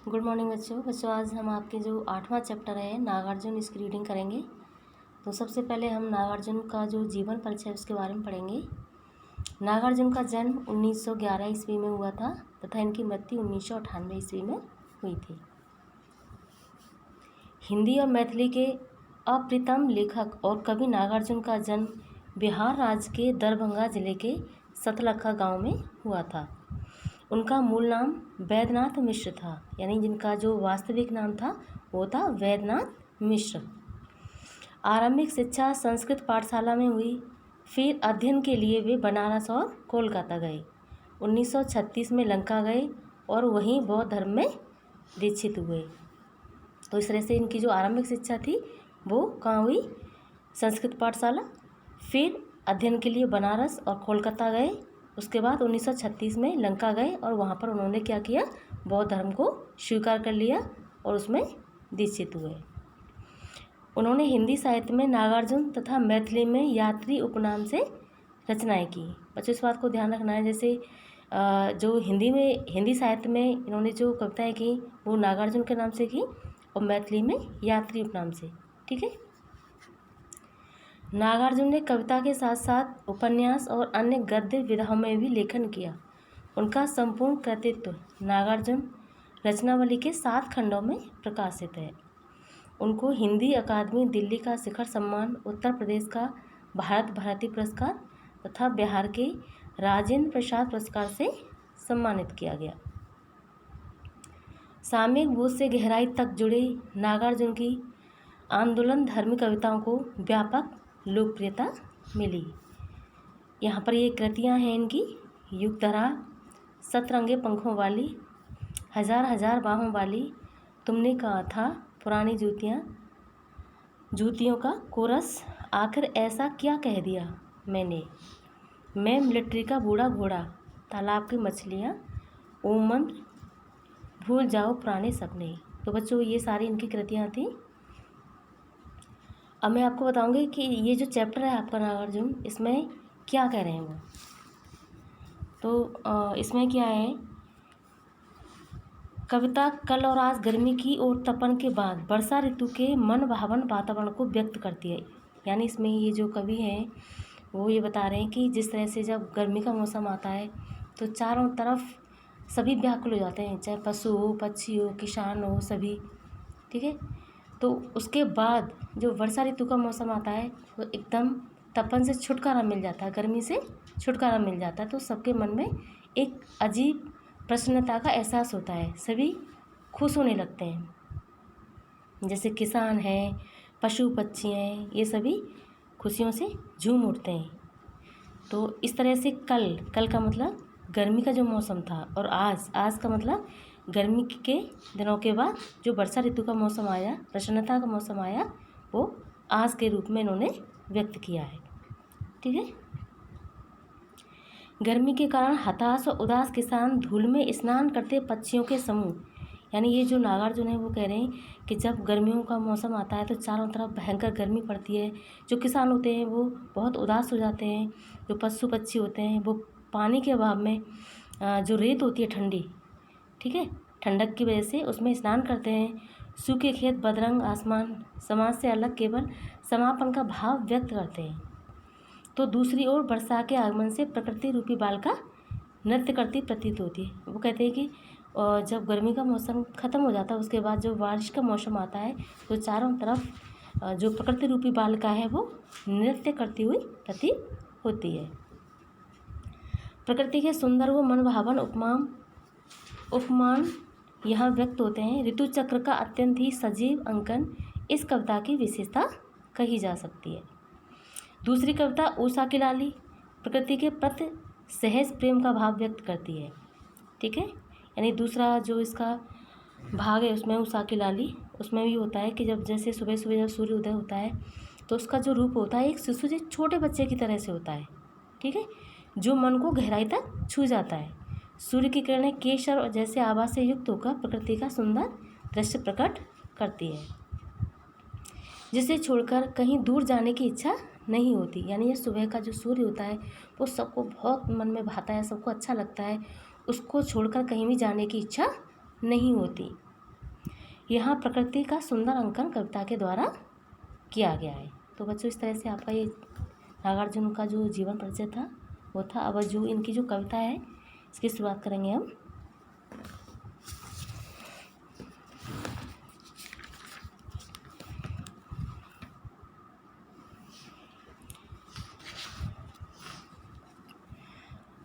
Good morning बच्चों आज हम आपके जो 8वां चैप्टर है नागार्जुन इसकी रीडिंग करेंगे। तो सबसे पहले हम नागार्जुन का जो जीवन परिचय उसके बारे में पढ़ेंगे। नागार्जुन का जन्म 1911 ईस्वी में हुआ था तथा इनकी मृत्यु 1998 ईस्वी में हुई थी। हिंदी और मैथिली के अप्रितम लेखक और कवि नागार्जुन का जन्म बिहार राज्य के दरभंगा जिले के सतलखा गांव में हुआ था। उनका मूल नाम वैद्यनाथ मिश्र था, यानी जिनका जो वास्तविक नाम था वो था वैद्यनाथ मिश्र। आरंभिक शिक्षा संस्कृत पाठशाला में हुई, फिर अध्ययन के लिए वे बनारस और कोलकाता गए। 1936 में लंका गए और वहीं बौद्ध धर्म में दीक्षित हुए। तो इस तरह से इनकी जो आरंभिक शिक्षा थी वो कहाँ हुई? संस्कृत पाठशाला, फिर अध्ययन के लिए बनारस और कोलकाता गए। उसके बाद 1936 में लंका गए और वहाँ पर उन्होंने क्या किया? बौद्ध धर्म को स्वीकार कर लिया और उसमें दीक्षित हुए। उन्होंने हिंदी साहित्य में नागार्जुन तथा मैथिली में यात्री उपनाम से रचनाएं की। बच्चों इस बात को ध्यान रखना है, जैसे जो हिंदी साहित्य में इन्होंने जो कविताएं की वो नागार्जुन के नाम से की और मैथिली में यात्री उपनाम से। ठीक है। नागार्जुन ने कविता के साथ साथ उपन्यास और अन्य गद्य विधाओं में भी लेखन किया। उनका संपूर्ण कृतित्व नागार्जुन रचनावली के 7 खंडों में प्रकाशित है। उनको हिंदी अकादमी दिल्ली का शिखर सम्मान, उत्तर प्रदेश का भारत भारती पुरस्कार तथा बिहार के राजेंद्र प्रसाद पुरस्कार से सम्मानित किया गया। सामयिक बोध से गहराई तक जुड़े नागार्जुन की आंदोलन धर्मी कविताओं को व्यापक लोकप्रियता मिली। यहाँ पर ये कृतियाँ हैं इनकी: युगधरा, सतरंगे पंखों वाली, हजार हजार बाहों वाली, तुमने कहा था, पुरानी जूतियाँ, जूतियों का कोरस, आखिर ऐसा क्या कह दिया मैंने, मैं मिलिट्री का बूढ़ा घोड़ा, तालाब की मछलियाँ, ओ मंत्र, भूल जाओ पुराने सपने। तो बच्चों ये सारी इनकी कृतियाँ थी। अब मैं आपको बताऊंगी कि ये जो चैप्टर है आपका नागार्जुन, इसमें क्या कह रहे हैं वो। तो इसमें क्या है? कविता कल और आज गर्मी की और तपन के बाद वर्षा ऋतु के मन भावन वातावरण को व्यक्त करती है। यानी इसमें ये जो कवि हैं वो ये बता रहे हैं कि जिस तरह से जब गर्मी का मौसम आता है तो चारों तरफ सभी व्याकुल हो जाते हैं, चाहे पशु हो, पक्षी हो, किसान हो, सभी। ठीक है। तो उसके बाद जो वर्षा ऋतु का मौसम आता है वो एकदम तपन से छुटकारा मिल जाता है, गर्मी से छुटकारा मिल जाता है। तो सबके मन में एक अजीब प्रसन्नता का एहसास होता है, सभी खुश होने लगते हैं। जैसे किसान हैं, पशु पक्षी हैं, ये सभी खुशियों से झूम उठते हैं। तो इस तरह से कल का मतलब गर्मी का जो मौसम था और आज का मतलब गर्मी के दिनों के बाद जो वर्षा ऋतु का मौसम आया, प्रसन्नता का मौसम आया, वो आज के रूप में इन्होंने व्यक्त किया है। ठीक है। गर्मी के कारण हताश और उदास किसान, धूल में स्नान करते पक्षियों के समूह, यानी ये जो नागार्जुन है वो कह रहे हैं कि जब गर्मियों का मौसम आता है तो चारों तरफ भयंकर गर्मी पड़ती है। जो किसान होते हैं वो बहुत उदास हो जाते हैं। जो पशु पक्षी होते हैं वो पानी के अभाव में जो रेत होती है ठंडी, ठीक है, ठंडक की वजह से उसमें स्नान करते हैं। सूखे खेत, बदरंग आसमान, समाज से अलग केवल समापन का भाव व्यक्त करते हैं। तो दूसरी ओर वर्षा के आगमन से प्रकृति रूपी बालिका नृत्य करती प्रतीत होती है। वो कहते हैं कि जब गर्मी का मौसम ख़त्म हो जाता है उसके बाद जो बारिश का मौसम आता है तो चारों तरफ जो प्रकृति रूपी बालिका है वो नृत्य करती हुई प्रतीत होती है। प्रकृति के सुंदर व मनभावन उपमान यहाँ व्यक्त होते हैं। ऋतु चक्र का अत्यंत ही सजीव अंकन इस कविता की विशेषता कही जा सकती है। दूसरी कविता उषा की लाली प्रकृति के प्रति सहज प्रेम का भाव व्यक्त करती है। ठीक है। यानी दूसरा जो इसका भाग है उसमें उषा की लाली, उसमें भी होता है कि जब जैसे सुबह सुबह जब सूर्य उदय होता है तो उसका जो रूप होता है एक शिशु से छोटे बच्चे की तरह से होता है। ठीक है। जो मन को गहराई तक छू जाता है। सूर्य की किरणें केशर और जैसे आभा से युक्त होकर प्रकृति का सुंदर दृश्य प्रकट करती है, जिसे छोड़कर कहीं दूर जाने की इच्छा नहीं होती। यानी ये सुबह का जो सूर्य होता है वो सबको बहुत मन में भाता है, सबको अच्छा लगता है, उसको छोड़कर कहीं भी जाने की इच्छा नहीं होती। यहाँ प्रकृति का सुंदर अंकन कविता के द्वारा किया गया है। तो बच्चों इस तरह से आपका ये नागार्जुन का जो जीवन परिचय था वो था। अब जो इनकी जो कविता है इसकी शुरुआत करेंगे हम।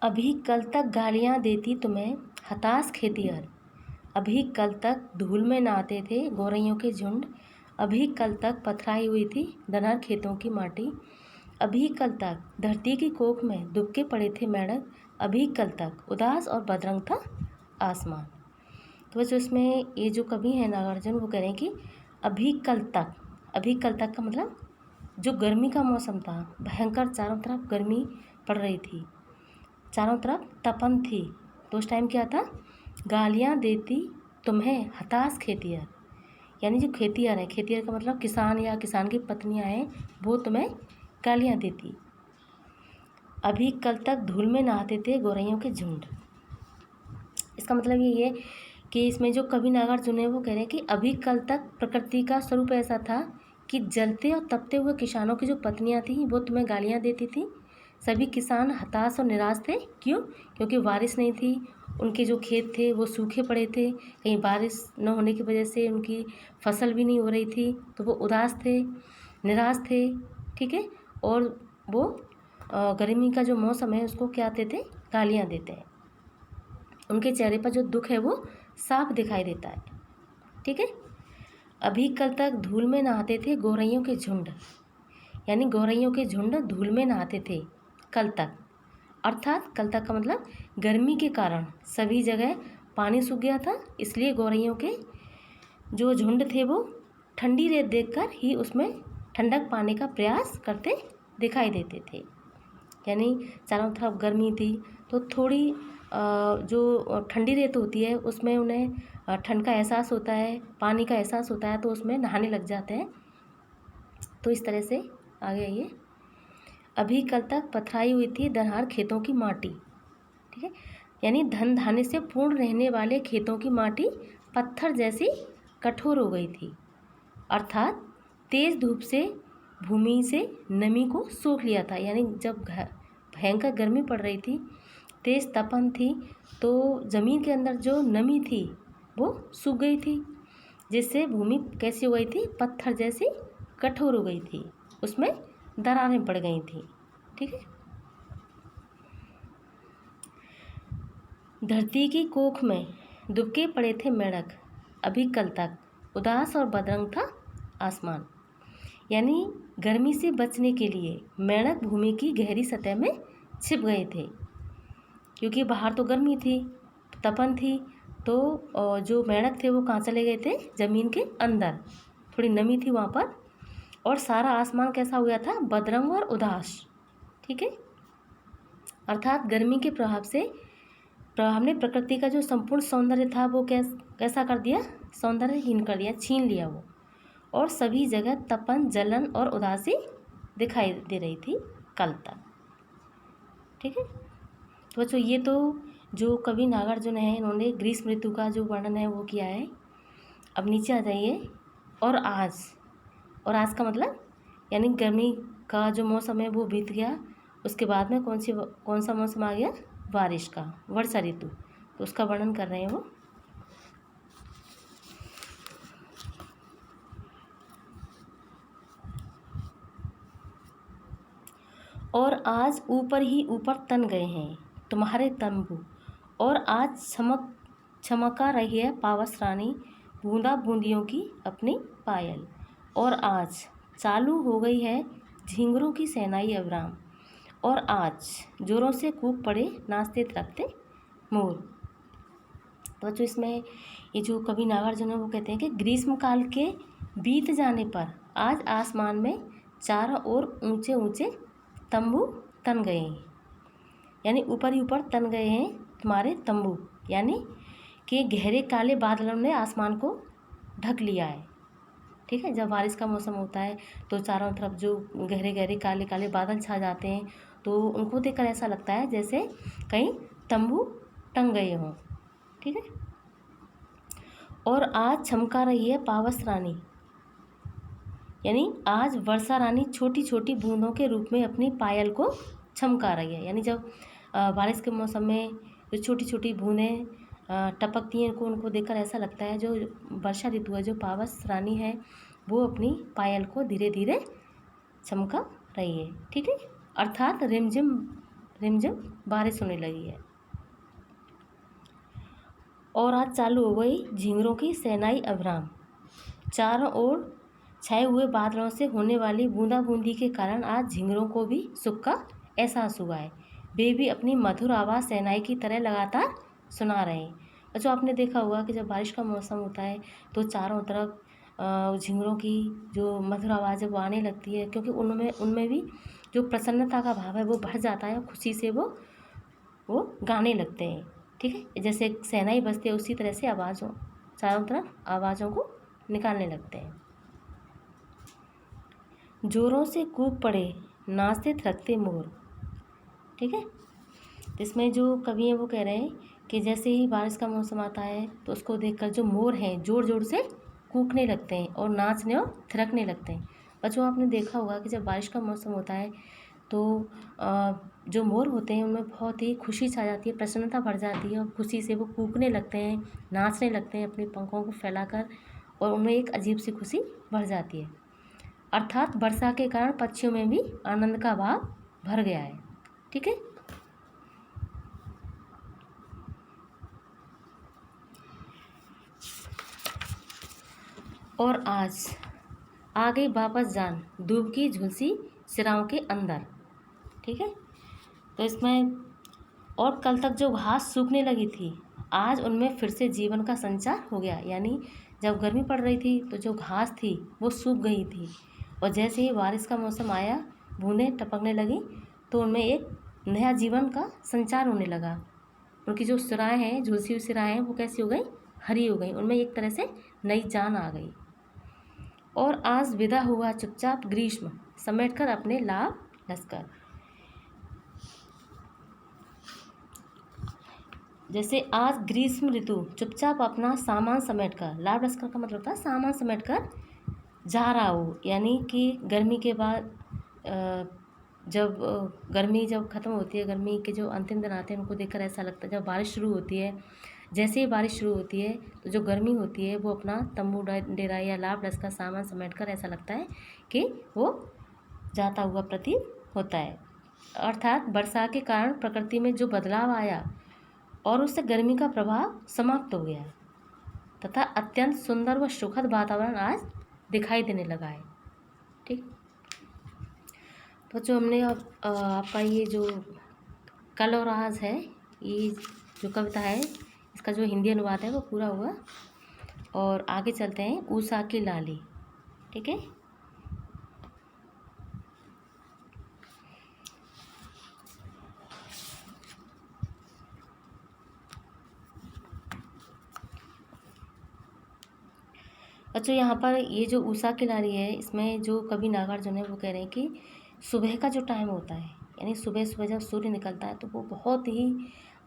अभी कल तक गालियाँ देती तुम्हें हताश खेतिहर, अभी कल तक धूल में नहाते थे गौरैयों के झुंड, अभी कल तक पथराई हुई थी दनहर खेतों की माटी, अभी कल तक धरती की कोख में दुबके पड़े थे मेंढक, अभी कल तक उदास और बदरंग था आसमान। तो बस उसमें ये जो कवि हैं नागार्जुन वो कह रहे हैं कि अभी कल तक का मतलब जो गर्मी का मौसम था, भयंकर चारों तरफ गर्मी पड़ रही थी, चारों तरफ तपन थी। तो उस टाइम क्या था, गालियाँ देती तुम्हें हताश खेतिहर, यानी जो खेतिहर है, खेतिहर का मतलब किसान या किसान की पत्नियां हैं, वो तुम्हें गालियाँ देती। अभी कल तक धूल में नहाते थे गौरैयों के झुंड। इसका मतलब ये है कि इसमें जो कवि नागार्जुन है वो कह रहे हैं कि अभी कल तक प्रकृति का स्वरूप ऐसा था कि जलते और तपते हुए किसानों की जो पत्नियां थीं वो तुम्हें गालियाँ देती थी। सभी किसान हताश और निराश थे। क्यों? क्योंकि बारिश नहीं थी, उनके जो खेत थे वो सूखे पड़े थे, कहीं बारिश न होने की वजह से उनकी फसल भी नहीं हो रही थी, तो वो उदास थे, निराश थे। ठीक है, और वो गर्मी का जो मौसम है उसको क्या देते, गालियाँ देते हैं। उनके चेहरे पर जो दुख है वो साफ दिखाई देता है। ठीक है, अभी कल तक धूल में नहाते थे गौरैयों के झुंड, यानी गौरैयों के झुंड धूल में नहाते थे कल तक, अर्थात कल तक का मतलब गर्मी के कारण सभी जगह पानी सूख गया था, इसलिए गौरैयों के जो झुंड थे वो ठंडी रेत देखकर ही उसमें ठंडक पाने का प्रयास करते दिखाई देते थे। यानी चारों तरफ गर्मी थी तो थोड़ी जो ठंडी रेत होती है उसमें उन्हें ठंड का एहसास होता है, पानी का एहसास होता है, तो उसमें नहाने लग जाते हैं। तो इस तरह से आगे आइए। अभी कल तक पथराई हुई थी दनहार खेतों की माटी। ठीक है, यानी धन धान्य से पूर्ण रहने वाले खेतों की माटी पत्थर जैसी कठोर हो गई थी, अर्थात तेज़ धूप से भूमि से नमी को सोख लिया था। यानी जब भयंकर गर्मी पड़ रही थी, तेज़ तपन थी, तो ज़मीन के अंदर जो नमी थी वो सूख गई थी, जिससे भूमि कैसी हो गई थी, पत्थर जैसी कठोर हो गई थी, उसमें दरारें पड़ गई थी। ठीक है, धरती की कोख में दुबके पड़े थे मेंढक, अभी कल तक उदास और बदरंग था आसमान। यानी गर्मी से बचने के लिए मेंढक भूमि की गहरी सतह में छिप गए थे, क्योंकि बाहर तो गर्मी थी, तपन थी, तो जो मेंढक थे वो कहाँ चले गए थे, ज़मीन के अंदर, थोड़ी नमी थी वहाँ पर, और सारा आसमान कैसा हो गया था, बदरंग और उदास। ठीक है, अर्थात गर्मी के प्रभाव ने प्रकृति का जो संपूर्ण सौंदर्य था वो कैसा कर दिया, सौंदर्यहीन कर दिया, छीन लिया वो, और सभी जगह तपन, जलन और उदासी दिखाई दे रही थी कल तक। ठीक है, तो बच्चों ये तो जो कवि नागार्जुन है इन्होंने ग्रीष्म ऋतु का जो वर्णन है वो किया है। अब नीचे आ जाइए। और आज का मतलब यानी गर्मी का जो मौसम है वो बीत गया, उसके बाद में कौन सा मौसम आ गया, बारिश का, वर्षा ऋतु, तो उसका वर्णन कर रहे हैं वो। और आज ऊपर ही ऊपर तन गए हैं तुम्हारे तंबू, और आज चमका रही है पावस रानी बूंदा बूंदियों की अपनी पायल, और आज चालू हो गई है झिंगुरों की सेनाई अवराम, और आज जोरों से कूक पड़े नाचते तड़पते मोर। तो जो इसमें ये जो कवि नागार्जुन है वो कहते हैं कि ग्रीष्म काल के बीत जाने पर आज आसमान में चारों ओर ऊंचे ऊंचे तंबू तन गए हैं, यानी ऊपर ही ऊपर तन गए हैं तुम्हारे तंबू, यानी कि गहरे काले बादलों ने आसमान को ढक लिया है। ठीक है, जब बारिश का मौसम होता है तो चारों तरफ जो गहरे गहरे काले काले बादल छा जाते हैं, तो उनको देखकर ऐसा लगता है जैसे कहीं तंबू टंग गए हों। ठीक है, और आज छमका रही है पावस रानी, यानी आज वर्षा रानी छोटी छोटी बूंदों के रूप में अपनी पायल को छमका रही है। यानी जब बारिश के मौसम में जो छोटी छोटी बूंदें टपकती हैं, उनको देखकर ऐसा लगता है जो वर्षा ऋतु है, जो पावस रानी है, वो अपनी पायल को धीरे धीरे चमका रही है। ठीक है, अर्थात रिमझिम रिमझिम बारिश होने लगी है। और आज चालू हो गई झींगरों की शहनाई अविराम। चारों ओर छाए हुए बादलों से होने वाली बूंदाबूंदी के कारण आज झींगरों को भी सुख का एहसास हुआ है। वे भी अपनी मधुर आवाज़ शहनाई की तरह लगातार सुना रहे हैं। और जो आपने देखा होगा कि जब बारिश का मौसम होता है तो चारों तरफ झींगरों की जो मधुर आवाज़ है वो आने लगती है, क्योंकि उनमें उनमें भी जो प्रसन्नता का भाव है वो बढ़ जाता है, खुशी से वो गाने लगते हैं। ठीक है, जैसे शहनाई बजती है उसी तरह से आवाज़ों चारों तरफ आवाज़ों को निकालने लगते हैं। जोरों से कूद पड़े नाचते थिरकते मोर। ठीक है, इसमें जो कवि हैं वो कह रहे हैं कि जैसे ही बारिश का मौसम आता है तो उसको देखकर जो मोर हैं जोर जोर से कूकने लगते हैं और नाचने और थिरकने लगते हैं। और जो आपने देखा होगा कि जब बारिश का मौसम होता है तो जो मोर होते हैं उनमें बहुत ही खुशी छा जाती है, प्रसन्नता बढ़ जाती है और खुशी से वो कूकने लगते हैं, नाचने लगते हैं अपने पंखों को फैलाकर, और उनमें एक अजीब सी खुशी बढ़ जाती है। अर्थात वर्षा के कारण पक्षियों में भी आनंद का भाव भर गया है। ठीक है, और आज आ गई वापस जान दूब की झुलसी सिराओं के अंदर। ठीक है, तो इसमें और कल तक जो घास सूखने लगी थी आज उनमें फिर से जीवन का संचार हो गया। यानी जब गर्मी पड़ रही थी तो जो घास थी वो सूख गई थी, और जैसे ही बारिश का मौसम आया बूंदें टपकने लगी तो उनमें एक नया जीवन का संचार होने लगा। उनकी जो सिराएं हैं, झुलसी हुई सिराएं हैं, वो कैसी हो गई, हरी हो गई, उनमें एक तरह से नई जान आ गई। और आज विदा हुआ चुपचाप ग्रीष्म समेटकर अपने लाभ लश्कर। जैसे आज ग्रीष्म ऋतु चुपचाप अपना सामान समेटकर, लाभ लश्कर का मतलब होता है सामान समेटकर जा रहा हो, यानी कि गर्मी के बाद जब गर्मी जब ख़त्म होती है, गर्मी के जो अंतिम दिन आते हैं उनको देखकर ऐसा लगता है, जब बारिश शुरू होती है, जैसे ही बारिश शुरू होती है तो जो गर्मी होती है वो अपना तंबू डेरा या लाभ लश्कर सामान समेटकर ऐसा लगता है कि वो जाता हुआ प्रतीत होता है। अर्थात वर्षा के कारण प्रकृति में जो बदलाव आया और उससे गर्मी का प्रभाव समाप्त हो गया तथा अत्यंत सुंदर व सुखद वातावरण आज दिखाई देने लगा है। ठीक, तो जो हमने अब आपका ये जो कल और आज है, ये जो कविता है इसका जो हिंदी अनुवाद है वो पूरा हुआ। और आगे चलते हैं उषा की लाली। ठीक है, अच्छा यहाँ पर ये जो उषा की लाली है इसमें जो कवि नागार्जुन है वो कह रहे हैं कि सुबह का जो टाइम होता है, यानी सुबह सुबह जब सूर्य निकलता है तो वो बहुत ही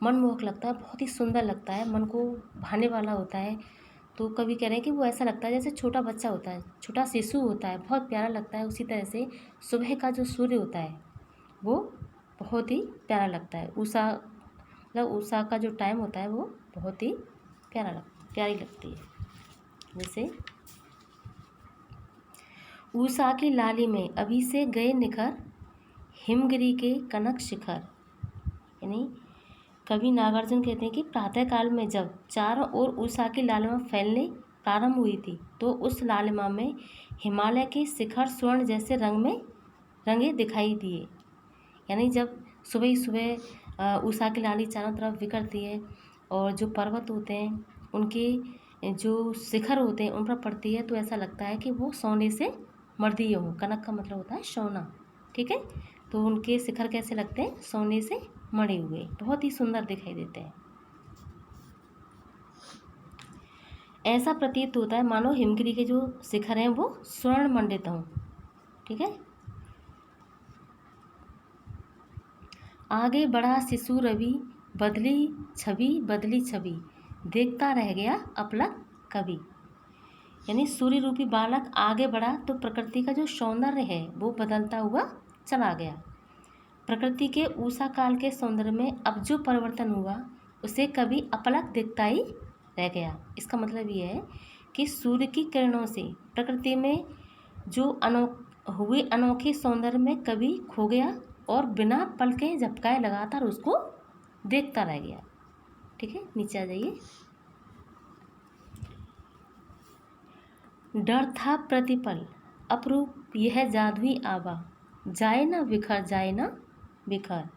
मनमोहक लगता है, बहुत ही सुंदर लगता है, मन को भाने वाला होता है। तो कवि कह रहे हैं कि वो ऐसा लगता है जैसे छोटा बच्चा होता है, छोटा शिशु होता है, बहुत प्यारा लगता है। उसी तरह से सुबह का जो सूर्य होता है वो बहुत ही प्यारा लगता है। उषा मतलब उषा का जो टाइम होता है वो बहुत ही प्यारी लगती है। जैसे उषा की लाली में अभी से गए निखर हिमगिरी के कनक शिखर। यानी कवि नागार्जुन कहते हैं कि प्रातःकाल में जब चारों ओर उषा की लालिमा फैलने प्रारंभ हुई थी तो उस लालिमा में हिमालय के शिखर स्वर्ण जैसे रंग में रंगे दिखाई दिए। यानी जब सुबह ही सुबह उषा की लाली चारों तरफ बिखरती है और जो पर्वत होते हैं उनके जो शिखर होते हैं उन पर पड़ती है तो ऐसा लगता है कि वो सोने से मर्दी हो। कनक का मतलब होता है सोना। ठीक है, तो उनके शिखर कैसे लगते हैं, सोने से मढ़े हुए, बहुत ही सुंदर दिखाई देते हैं। ऐसा प्रतीत होता है मानो हिमगिरी के जो शिखर हैं वो स्वर्ण मंडित हों। ठीक है, आगे बढ़ा शिशु रवि बदली छवि देखता रह गया अपलक कभी। यानी सूर्य रूपी बालक आगे बढ़ा तो प्रकृति का जो सौंदर्य है वो बदलता हुआ चला गया। प्रकृति के उषा काल के सौंदर्य में अब जो परिवर्तन हुआ उसे कभी अपलक दिखता ही रह गया। इसका मतलब ये है कि सूर्य की किरणों से प्रकृति में जो हुए अनोखे सौंदर्य में कभी खो गया और बिना पलकें झपकाए लगातार उसको देखता रह गया। ठीक है, नीचे आ जाइए। डर था प्रतिपल अपरूप यह जादुई आभा, जाए ना बिखर जाए ना बिखर।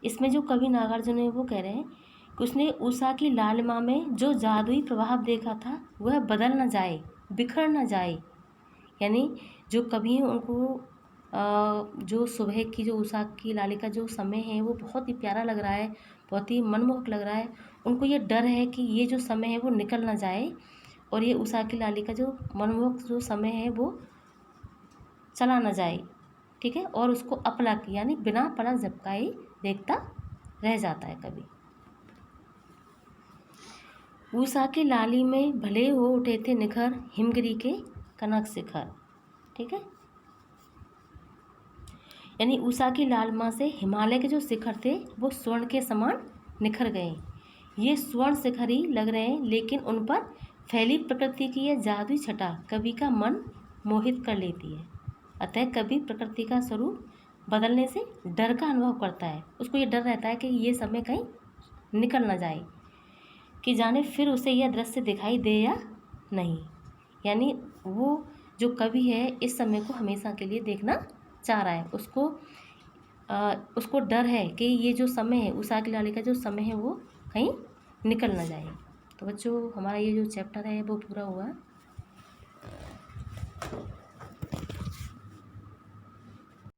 इसमें जो कवि नागार्जुन है वो कह रहे हैं कि उसने उषा की लालिमा में जो जादुई प्रभाव देखा था वह बदल न जाए, बिखर न जाए। यानी जो कवि हैं उनको जो सुबह की जो उषा की लाली का जो समय है वो बहुत ही प्यारा लग रहा है, बहुत ही मनमोहक लग रहा है। उनको ये डर है कि ये जो समय है वो निकल ना जाए और ये उषा की लाली का जो मनमोहक जो समय है वो चला ना जाए। ठीक है, और उसको अपलक यानी बिना पलक झपकाए देखता रह जाता है कभी। उषा की लाली में भले हो उठे थे निखर हिमगिरी के कनक शिखर। ठीक है, यानी उषा की लालिमा से हिमालय के जो शिखर थे वो स्वर्ण के समान निखर गए। ये स्वर्ण शिखर ही लग रहे हैं, लेकिन उन पर फैली प्रकृति की यह जादुई छटा कवि का मन मोहित कर लेती है। अतः कवि प्रकृति का स्वरूप बदलने से डर का अनुभव करता है। उसको ये डर रहता है कि ये समय कहीं निकल ना जाए, कि जाने फिर उसे यह दृश्य दिखाई दे या नहीं। यानी वो जो कवि है इस समय को हमेशा के लिए देखना चाह रहा है। उसको डर है कि ये जो समय है उषा की लाली का जो समय है वो कहीं निकल ना जाए। तो बच्चों हमारा ये जो चैप्टर है वो पूरा हुआ।